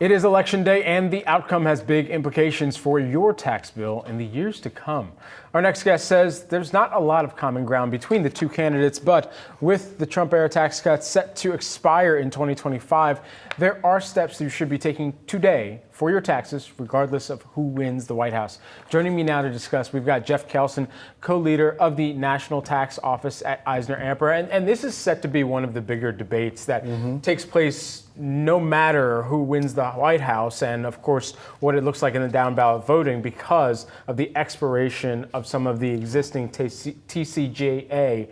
It is election day, and the outcome has big implications for your tax bill in the years to come. Our next guest says there's not a lot of common ground between the two candidates, but with the Trump-era tax cuts set to expire in 2025, there are steps you should be taking today for your taxes, regardless of who wins the White House. Joining me now to discuss, we've got Jeff Kelson, co-leader of the National Tax Office at EisnerAmper, and this is set to be one of the bigger debates that takes place no matter who wins the White House, and of course what it looks like in the down ballot voting because of the expiration of some of the existing TCJA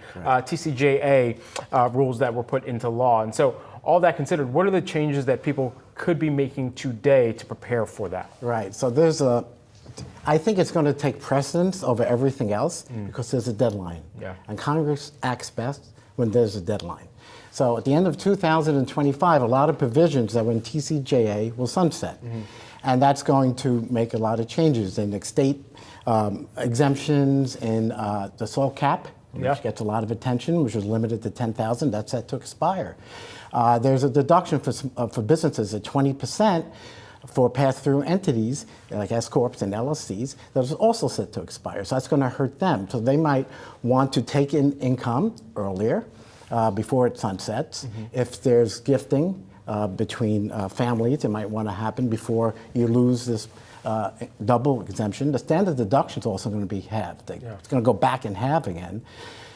rules that were put into law. And so all that considered, what are the changes that people could be making today to prepare for that? Right. So I think it's going to take precedence over everything else because there's a deadline. Yeah. And Congress acts best when there's a deadline. So at the end of 2025, a lot of provisions that were in TCJA will sunset. And that's going to make a lot of changes in the state exemptions in the SALT cap, which gets a lot of attention, which is limited to $10,000. That's set to expire. There's a deduction for businesses at 20% for pass-through entities like S-corps and LLCs that is also set to expire. So that's going to hurt them. So they might want to take in income earlier before it sunsets. If there's gifting between families, it might want to happen before you lose this double exemption. The standard deduction is also going to be halved. It's going to go back in half again.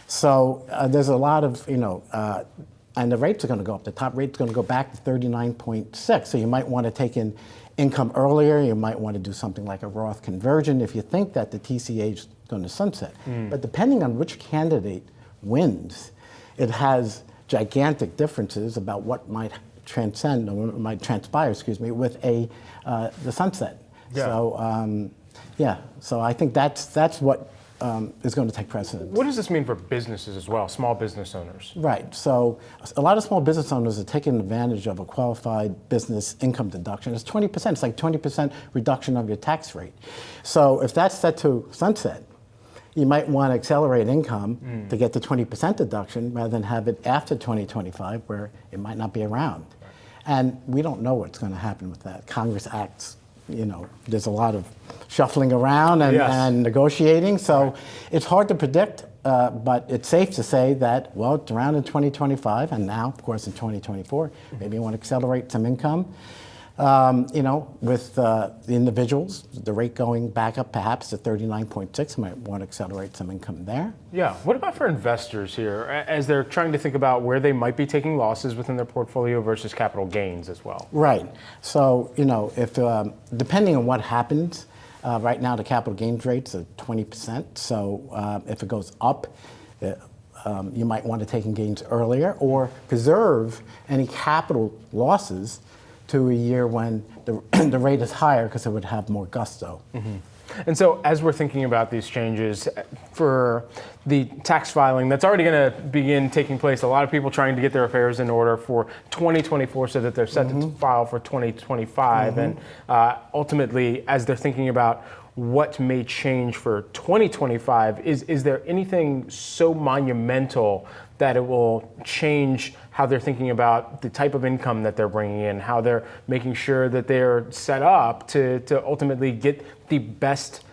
So there's a lot of, and the rates are going to go up. The top rate's going to go back to 39.6. So you might want to take in income earlier. You might want to do something like a Roth conversion if you think that the TCA is going to sunset. But depending on which candidate wins, it has gigantic differences about what might transcend or might transpire, with the sunset. So so I think that's what is going to take precedence. What does this mean for businesses as well, small business owners? Right. So a lot of small business owners are taking advantage of a qualified business income deduction. It's 20%. It's like 20% reduction of your tax rate. So if that's set to sunset, you might want to accelerate income to get the 20% deduction rather than have it after 2025 where it might not be around. And we don't know what's going to happen with that. Congress acts, there's a lot of shuffling around and negotiating. So it's hard to predict, but it's safe to say that, well, it's around in 2025 and now, of course, in 2024, maybe you want to accelerate some income. With the individuals, the rate going back up perhaps to 39.6, might want to accelerate some income there. Yeah. What about for investors here as they're trying to think about where they might be taking losses within their portfolio versus capital gains as well? Right. So, if depending on what happens, right now the capital gains rates are 20%. So if it goes up, you might want to take in gains earlier or preserve any capital losses to a year when the rate is higher because it would have more gusto. And so as we're thinking about these changes for the tax filing that's already going to begin taking place, a lot of people trying to get their affairs in order for 2024 so that they're set to file for 2025. And ultimately, as they're thinking about what may change for 2025, is there anything so monumental that it will change how they're thinking about the type of income that they're bringing in, how they're making sure that they're set up to ultimately get the best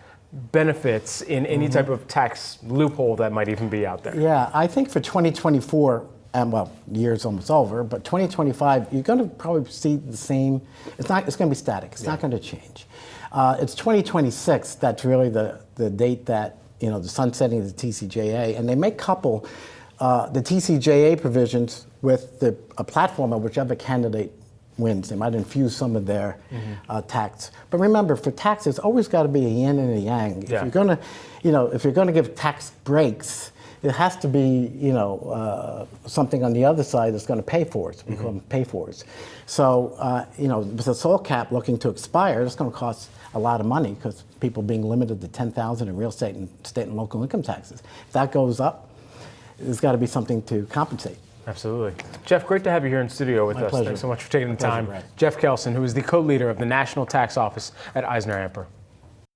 benefits in any type of tax loophole that might even be out there? Yeah, I think for 2024, the year's almost over, but 2025, you're going to probably see the same. It's going to be static. It's not going to change. It's 2026 that's really the date that, the sunsetting of the TCJA, and they may couple the TCJA provisions with a platform of whichever candidate wins. They might infuse some of their tax. But remember, for tax, there's always got to be a yin and a yang. If you're going to, if you're going to give tax breaks, it has to be, something on the other side that's going to pay for it. We call them pay-fors. So, with the SALT cap looking to expire, it's going to cost a lot of money because people being limited to $10,000 in real estate and state and local income taxes. If that goes up, there's got to be something to compensate. Absolutely. Jeff, great to have you here in studio with us. Pleasure. Thanks so much for taking the time. Jeff Kelson, who is the co-leader of the National Tax Office at EisnerAmper.